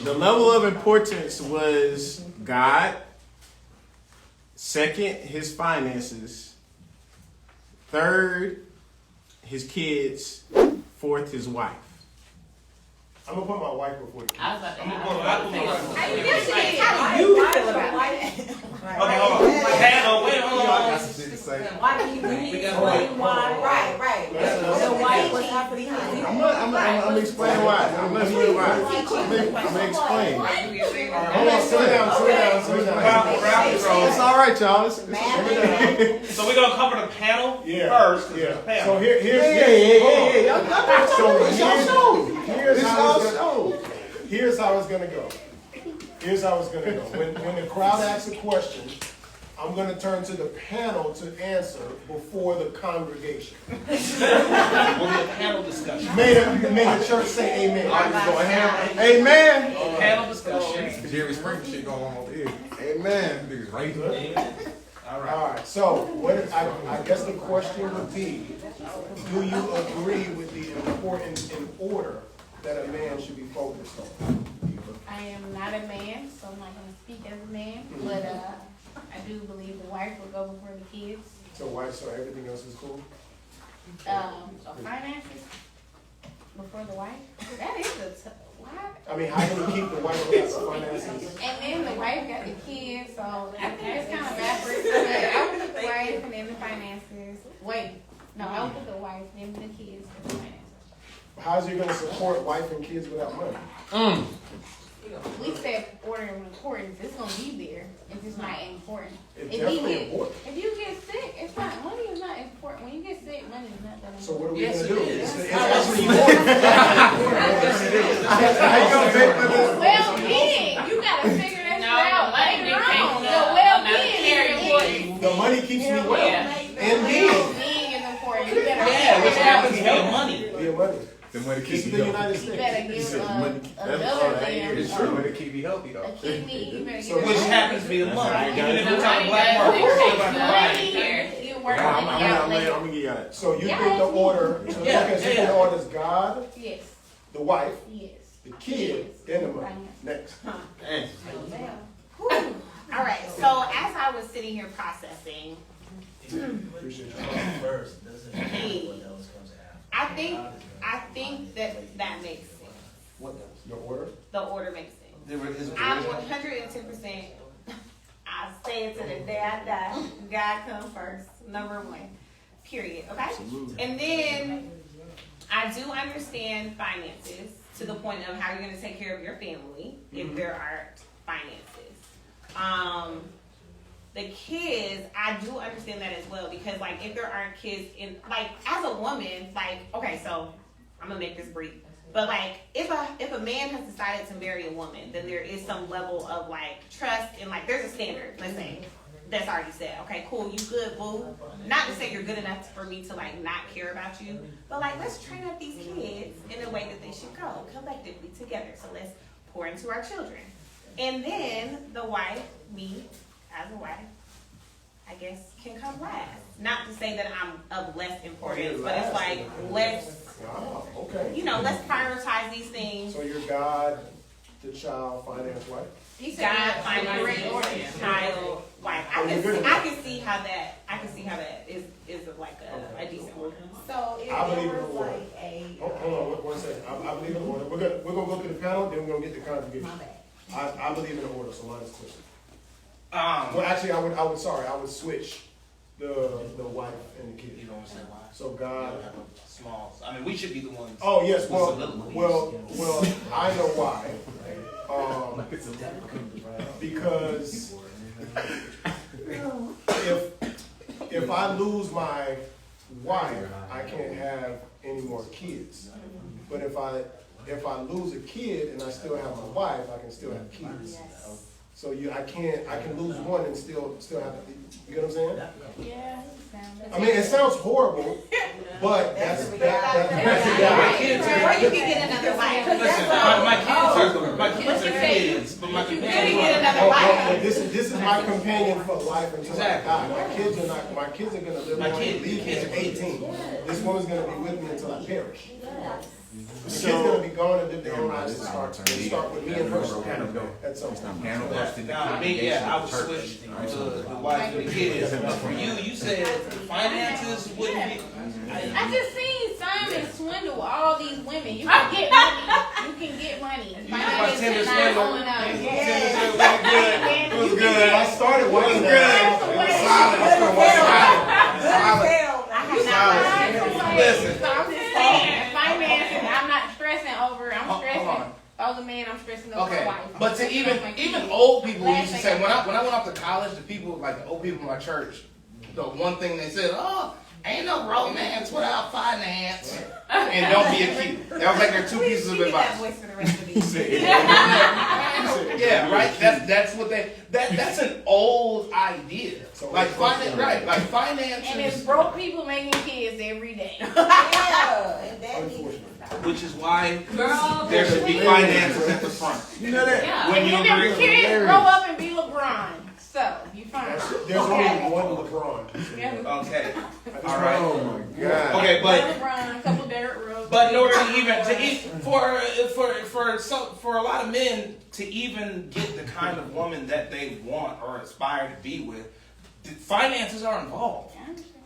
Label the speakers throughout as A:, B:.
A: The level of importance was God. Second, his finances. Third, his kids. Fourth, his wife.
B: I'm gonna put my wife before the kids.
C: I was about to
D: How
C: you feel about that?
D: Okay, hold on. Panel, wait, hold on.
C: Why do you explain why? Right. So why was after the kids?
A: I'm gonna explain why. I'm gonna explain why. Sit down. It's all right, y'all.
D: So we're gonna cover the panel first.
B: Yeah.
D: Panel.
B: So here's how it's gonna go. When the crowd asks a question, I'm going to turn to the panel to answer before the congregation.
D: We'll do a panel discussion.
B: May the church say amen.
A: Amen.
D: Panel discussion.
E: Jerry Springer shit going on over here.
A: Amen.
E: Niggas right.
B: All right. So I guess the question would be, do you agree with the importance in order that a man should be focused on?
F: I am not a man, so I'm not going to speak as a man, but I do believe the wife will go before the kids.
B: So everything else is cool?
F: So finances before the wife. That is why?
B: I mean, how can you keep the wife without the finances?
F: And then the wife got the kids, so I think it's kind of backwards. But I would put the wife and then the finances. I would put the wife and then the kids and the finances.
B: How's you going to support wife and kids without money?
F: We said order of importance. It's going to be there. It's just not important.
B: It's definitely important.
F: If you get sick, it's not. Money is not important. When you get sick, money is not that important.
B: So what are we going to do? It's
F: well-being. You got to figure that out later on. Your well-being is important.
B: The money keeps me well. And
F: well-being is important. You better
D: Which happens to be money.
E: The money keeps
B: Keep
E: me
B: the
E: healthy.
B: United
F: You
B: States.
F: better give another damn
E: It's true. Money keep me healthy
F: a
E: though.
F: kidney. You better
B: So
F: give
D: Which
F: it
D: happens to be the money.
A: right.
D: Even if we're talking
F: money.
D: black market, we're still about the
F: Money
D: money.
F: here. You work
A: I'm
F: money out later.
A: gonna give y'all.
B: So you think the order, so you think the order is God,
F: Yes.
B: the wife,
F: Yes.
B: the kid, then the money. Next.
G: All right, so as I was sitting here processing,
B: Appreciate you.
G: I think that makes sense.
B: What does? The order?
G: The order makes sense. I'm 110%. I say it to the day I die. God comes first, number one. Period. Okay? And then I do understand finances to the point of how you're going to take care of your family if there aren't finances. The kids, I do understand that as well because, like, if there aren't kids in, like, as a woman, like, okay, so I'm gonna make this brief, but like, if a man has decided to marry a woman, then there is some level of like trust and like, there's a standard, let's say, that's already set. Okay, cool, you good, boo. Not to say you're good enough for me to like not care about you, but like, let's train up these kids in a way that they should go collectively together. So let's pour into our children, and then the wife, me, as a wife, I guess, can come last. Not to say that I'm of less importance, but it's like, let's, let's prioritize these things.
B: So you're God, the child, finance, wife?
G: God, finance, child, wife. I can see how that is like a decent one.
C: So if
B: I believe in
C: there
B: the
C: was
B: order.
C: like a
B: Hold on, one second. I believe in the order. We're gonna go to the panel, then we're gonna get the congregation. I believe in the order, so mine is clear. Well, actually, I would switch the wife and the kid.
D: You don't understand why?
B: So God.
D: Small. I mean, we should be the ones.
B: Oh yes. Well, I know why. Because if I lose my wife, I can't have any more kids. But if I if I lose a kid and I still have my wife, I can still have kids. So I can lose one and still have, you know what I'm saying?
F: Yeah.
B: I mean, it sounds horrible, but that's
G: Or you can get another wife.
D: Listen, my kids are kids, but my
G: You
D: kids
G: can get
D: are
G: another wife.
B: This is my companion for life until I die. My kids are gonna live on and leave me at 18. This woman's gonna be with me until I perish. The kid's gonna be gone and live their own lives and start with me and her at some point.
D: I would switch the wife and the kids. But for you said finances wouldn't be.
F: I just seen Simon swindle all these women. You can get money. You can get money. Finances
D: Tinder
F: is not
D: swindle.
F: going up.
D: It was good.
B: I started watching
D: Listen.
F: So I'm just saying, finances, I'm not stressing over, I'm stressing over men, I'm stressing over
H: Okay,
F: wife.
H: but to even old people used to say, when I went off to college, the people, like the old people in my church, the one thing they said, oh, ain't no romance without finance, and don't be a cute. That was like their two pieces of
G: That
H: advice.
G: voice for the rest of these.
H: Yeah, right. That's what that's an old idea. Like finance, right? Like
F: And it's
H: finances.
F: broke people making kids every day.
D: Which is why
F: Girl,
D: there should be finances at the front.
E: You know that?
F: yeah.
D: When you
F: and them
D: agree-
F: kids grow up and be LeBron. So, you fine.
B: There's only one LeBron.
F: Yeah.
D: Okay.
B: All
D: All right.
E: Oh my God.
D: Okay,
F: One
D: but
F: LeBron, couple Derrick Rose.
D: in order to even for a lot of men to even get the kind of woman that they want or aspire to be with, the finances are involved.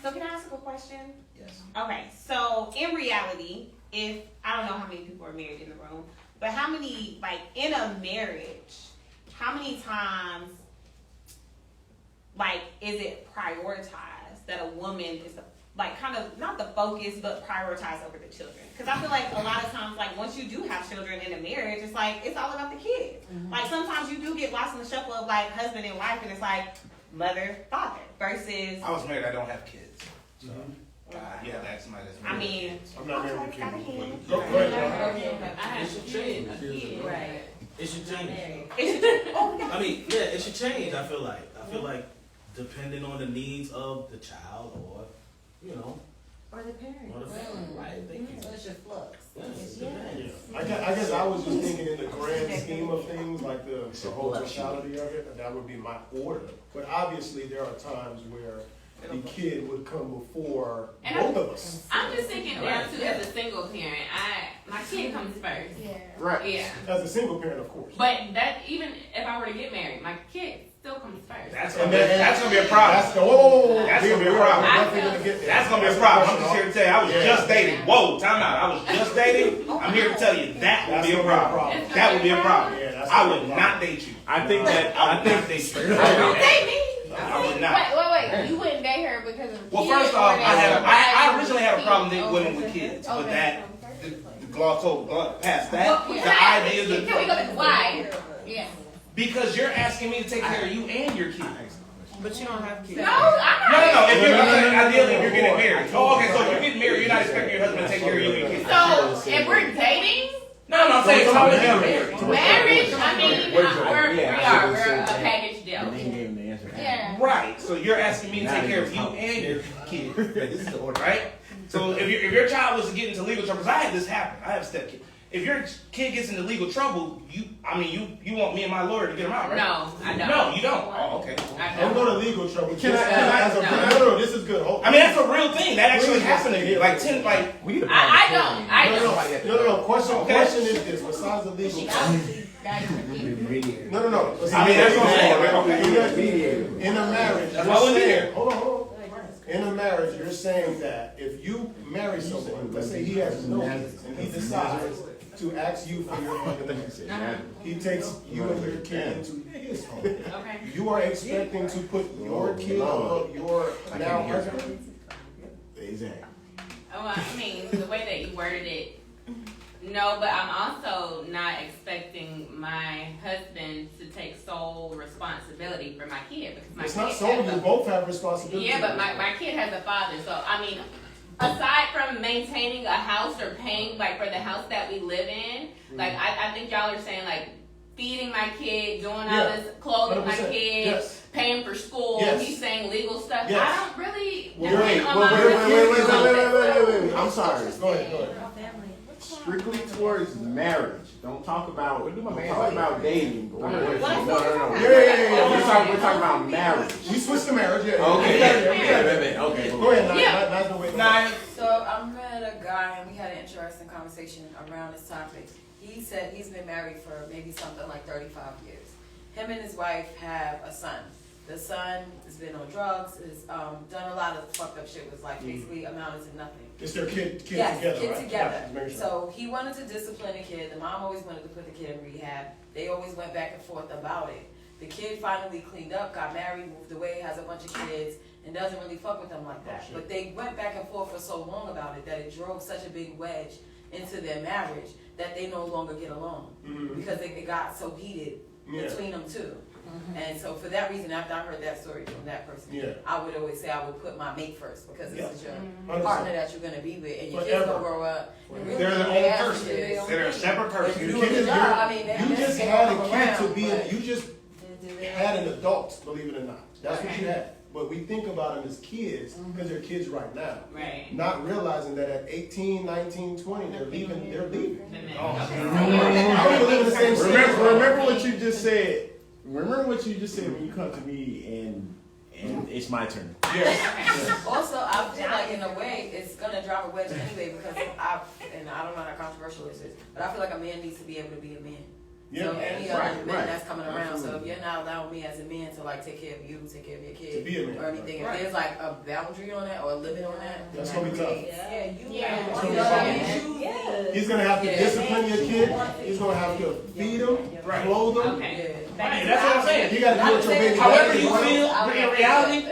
G: So can I ask a question?
H: Yes.
G: Okay, so in reality, if I don't know how many people are married in the room, but how many, like in a marriage, how many times, like, is it prioritized that a woman is like kind of not the focus, but prioritized over the children? Because I feel like a lot of times, like once you do have children in a marriage, it's like it's all about the kids. Like sometimes you do get lost in the shuffle of like husband and wife, and it's like mother, father versus.
D: I was married. I don't have kids. So yeah, that's my.
G: I mean,
B: I'm not married with
G: got a
B: kids.
G: hand.
B: Go ahead,
I: It should change.
C: Right.
I: It should change.
G: It's-
I: I mean, yeah, it should change. I feel like depending on the needs of the child or, you know,
C: Or the parents.
I: or the family. Right? Thank you.
C: So it's your flux.
I: Yeah, it depends.
B: I guess I was just thinking in the grand scheme of things, like the whole totality of it, that would be my order. But obviously, there are times where the kid would come before
J: And
B: both of us.
J: I'm just thinking down to as a single parent. My kid comes first.
F: Yeah.
B: Right.
J: Yeah.
B: As a single parent, of course.
J: But that even if I were to get married, my kid still comes first.
D: That's gonna be a problem.
B: That's whoa.
D: That's gonna be a problem.
B: Definitely gonna get there.
D: That's gonna be a problem. I'm just here to tell you, I was just dating. Whoa, time out. I was just dating. I'm here to tell you that would be a problem. That would be a problem. I would not date you.
A: I think that
D: I would not date you.
G: Don't date me.
D: I would not.
F: Wait. You wouldn't date her because of
D: Well,
F: kids,
D: first off,
F: or
D: I
F: that-
D: originally had a problem dating
F: Oh,
D: women with kids, but
F: okay.
D: that the gloss over past that.
J: Well,
D: The
J: can I-
D: idea
J: can we go
D: that
J: to why?
F: Yeah.
D: because you're asking me to take care of you and your kids.
I: But you don't have kids.
J: No, I'm
D: No.
J: not.
D: If you're ideally if you're getting married. Oh, okay. So if you're getting married, you're not expecting your husband to take care of you and your kids.
J: So if we're dating,
D: No, I'm saying it's always
J: marriage, I mean, we are. We're a package deal.
F: Yeah.
D: right. So you're asking me to take care of you and your kids, right? So if your child was to get into legal trouble, 'cause I had this happen. I have a stepkid. If your kid gets into legal trouble, you want me and my lawyer to get him out, right?
J: No, I don't.
D: No, you don't. Oh, okay.
J: I
B: Don't
J: don't.
B: go to legal trouble.
E: Can I-
B: No, this is good. Hold
D: I mean, that's a real thing. That actually happened to me. Like
J: I don't. I don't.
B: No. Question
D: Okay.
B: is this. Besides the legal trouble. No.
D: I mean, that's what I'm saying.
B: In a marriage,
D: That's why I wasn't here.
B: Hold on. In a marriage, you're saying that if you marry someone, let's say he has no kids, and he decides to ask you for your hand in marriage, he takes you and your kid into his home.
J: Okay.
B: You are expecting to put your kid above your now husband?
E: Exactly.
J: Well, I mean, the way that you worded it, no, but I'm also not expecting my husband to take sole responsibility for my kid because my
B: It's
J: kid
B: not so,
J: has
B: you both have responsibility.
J: Yeah, but my kid has a father, so I mean, aside from maintaining a house or paying like for the house that we live in, like I think y'all are saying like feeding my kid, doing all this, clothing my
B: 100%.
J: kid,
B: Yes.
J: paying for school.
B: Yes.
J: He's saying legal stuff.
B: Yes.
J: I don't really
E: Wait,
J: depend on my husband.
E: wait. I'm sorry.
B: Go ahead.
E: Strictly towards marriage. Don't talk about.
H: What do my
E: Don't
H: man
E: talk
H: like?
E: about dating. No.
B: Yeah.
E: We're talking about marriage.
B: We switched to marriage, yeah.
E: Okay. Okay.
B: Go ahead,
J: Yeah.
B: Nice no way.
C: So I met a guy and we had an interesting conversation around this topic. He said he's been married for maybe something like 35 years. Him and his wife have a son. The son has been on drugs, has done a lot of fucked up shit, was like basically amounted to nothing.
B: It's their kid
C: Yes,
B: together,
C: kid
B: right?
C: together.
B: Yeah, just
C: So he wanted to discipline the kid. The mom always wanted to put the kid in rehab. They always went back and forth about it. The kid finally cleaned up, got married, moved away, has a bunch of kids, and doesn't really fuck with them like that. But they went back and forth for so long about it that it drove such a big wedge into their marriage that they no longer get along because it got so heated between them two. And so for that reason, after I heard that story from that person, I would always say I would put my mate first because this is your
B: 100%.
C: partner that you're going to be with, and your kids
B: Forever.
C: gonna grow up. and really
D: They're their
C: they
D: own
C: ask
D: person.
C: you,
D: They're a separate person.
C: You
B: Your kid is
C: job, I mean, they-
B: you
C: they
B: just
C: can
B: had
C: come
B: a kid
C: around,
B: to be
C: but-
B: you just had an adult, believe it or not. That's what you had. But we think about them as kids because they're kids right now.
J: Right.
B: Not realizing that at 18, 19, 20, they're leaving.
J: Okay.
B: I don't even live in the same city.
E: Remember what you just said. Remember what you just said when you come to me and it's my turn.
C: Also, I feel like in a way it's gonna drive a wedge anyway because I don't know how controversial this is, but I feel like a man needs to be able to be a man. So any other man that's coming around, so if you're not allowing me as a man to like take care of you, take care of your kid,
B: To be a man.
C: or anything, if there's like a boundary on that or a limit on that,
B: That's gonna be tough. He's gonna have to discipline your kid. He's gonna have to feed him, clothe him.
J: Okay.
D: Right, that's what I'm saying.
B: You gotta do what your baby
D: However
B: daddy
D: you
B: wants.
D: feel, in reality,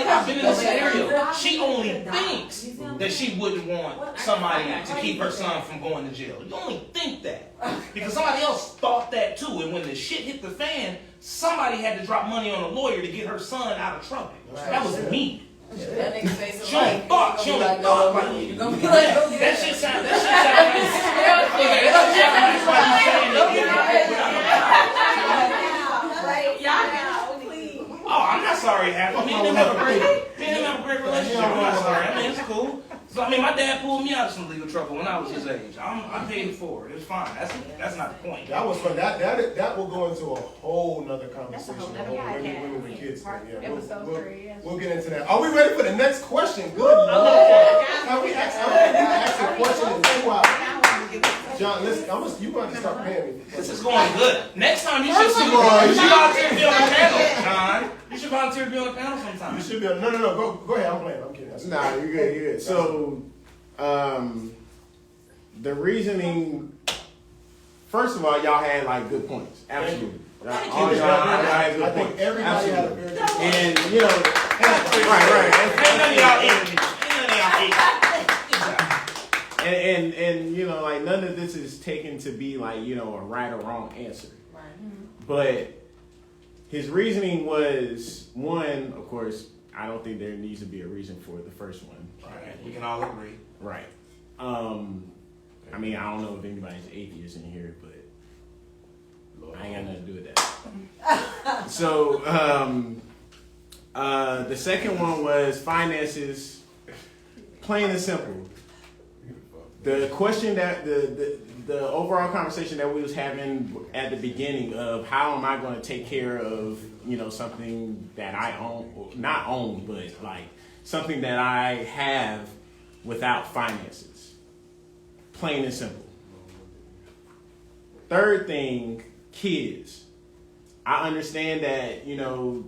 D: I've been in this scenario. She only thinks that she wouldn't want somebody to keep her son from going to jail. You only think that. Because somebody else thought that too, and when the shit hit the fan, somebody had to drop money on a lawyer to get her son out of trouble. That was me.
C: that nigga face
D: She only thought,
C: you're gonna be like, go get
D: That shit sound nice. Okay, that shit sound nice while you saying it. Oh, I'm not sorry it happened. Me and them have a great relationship. I'm not sorry. I mean, it's cool. So, I mean, my dad pulled me out of some legal trouble when I was his age. I paid for it. It's fine. That's not the point.
B: That was fun. That will go into a whole nother conversation. The whole women with kids thing. Yeah, we'll get into that. Are we ready for the next question? Good Lord. Have we asked a question in 2 hours? John, listen, you going to start paying me.
D: This is going good. Next time you should volunteer to be on the panel, John. You should volunteer to be on the panel sometime.
B: You should be. No. Go ahead. I'm playing. I'm kidding.
E: Nah, you're good. So, the reasoning. First of all, y'all had like good points. Absolutely. All y'all had good
B: I think
E: points.
B: everybody had a
E: Absolutely.
B: very good point.
E: And right.
D: Ain't none of y'all ignorant.
E: And you know, like none of this is taken to be like, you know, a right or wrong answer.
C: Right.
E: But his reasoning was, one, of course, I don't think there needs to be a reason for the first one.
D: Right. We can all agree.
E: Right. I mean, I don't know if anybody's atheist in here, but I ain't got nothing to do with that. So, the second one was finances, plain and simple. The question that the overall conversation that we was having at the beginning of how am I going to take care of, you know, something that I own, not own, but like something that I have without finances. Plain and simple. Third thing, kids. I understand that, you know,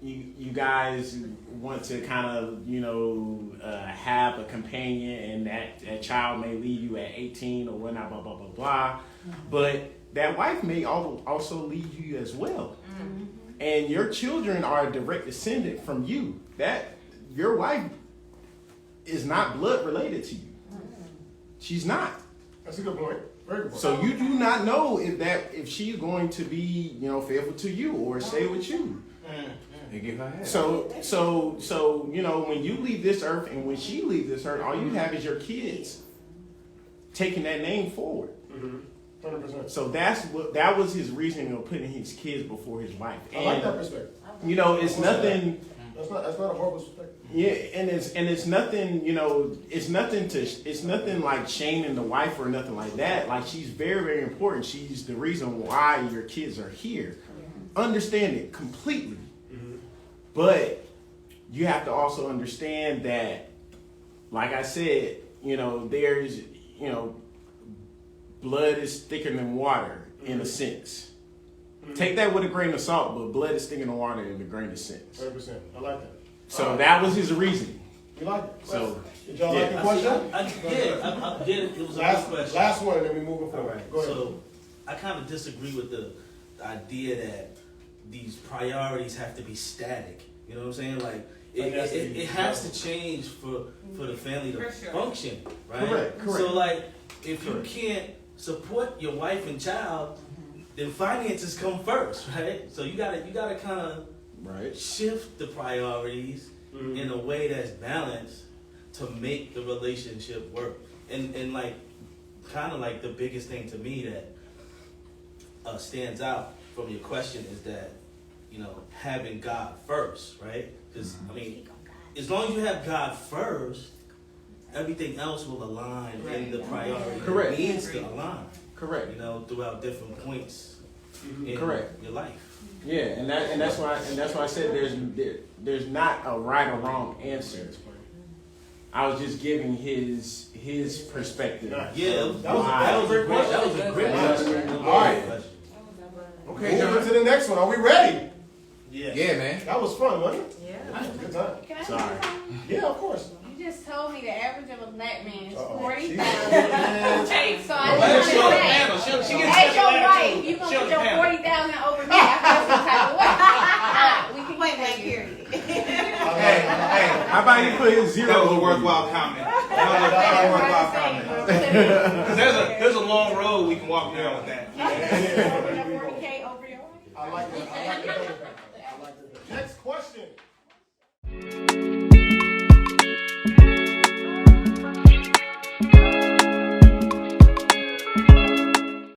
E: you guys want to kind of, you know, have a companion and that child may leave you at 18 or whatnot, blah, blah, blah, blah. But that wife may also leave you as well. Mm-hmm. And your children are a direct descendant from you. That your wife is not blood related to you. She's not.
B: That's a good point. Very good point.
E: So you do not know if she's going to be, you know, faithful to you or stay with you.
H: And give her half.
E: So you know, when you leave this earth and when she leaves this earth, all you have is your kids taking that name forward.
B: 100%.
E: So that was his reasoning of putting his kids before his wife.
B: I like that perspective.
E: You know, it's nothing.
B: That's not a horrible perspective.
E: Yeah, and it's nothing. You know, it's nothing like shaming the wife or nothing like that. Like, she's very, very important. She's the reason why your kids are here. Understand it completely, but you have to also understand that, like I said, you know, there's, you know, blood is thicker than water in a sense. Take that with a grain of salt, but blood is thicker than water in a grain of sense.
B: 100%. I like that.
E: So that was his reasoning.
B: You like it?
E: So
B: Did y'all like the question?
I: I did. It was a
B: Last
I: good question.
B: last one, and then we move it forward.
I: Alright,
B: Go ahead.
I: so I kind of disagree with the idea that these priorities have to be static. You know what I'm saying? Like, it has to change for the family to function, right?
E: Correct.
I: So, like, if you can't support your wife and child, then finances come first, right? So you gotta kind of shift the priorities in a way that's balanced to make the relationship work. And like, kind of like the biggest thing to me that stands out from your question is that, you know, having God first, right? Because, I mean, as long as you have God first, everything else will align in the priority.
E: Correct.
I: It needs to align.
E: Correct.
I: You know, throughout different points in
E: Correct.
I: your life.
E: Yeah, and that's why I said there's not a right or wrong answer. I was just giving his perspective.
I: Yeah,
B: That was a great question.
E: All right.
B: Okay, moving to the next one. Are we ready?
H: Yeah, man.
B: That was fun, wasn't it?
C: Yeah.
B: Good time.
F: Can I
E: Sorry.
F: say something?
B: Yeah, of course.
F: You just told me the average of a black man is
B: Uh-oh.
F: 40,000.
J: Hey,
F: So I
H: Well,
F: just
H: she on the
F: want to
H: panel.
F: say,
H: She gets
F: as
H: special
F: your wife,
H: attitude.
F: you gonna
H: She on
F: put
H: the
F: your
H: panel.
F: 40,000 over me. I feel some type of way. We can
G: Point
F: play
G: blank
F: here.
H: Hey,
E: How about you put his zero?
H: that was a
E: over
H: worthwhile
E: you?
H: comment. That was a worthwhile comment. Because there's a long road we can walk down with that.
F: Yeah. 40K over your wife.
B: I like that. I like that.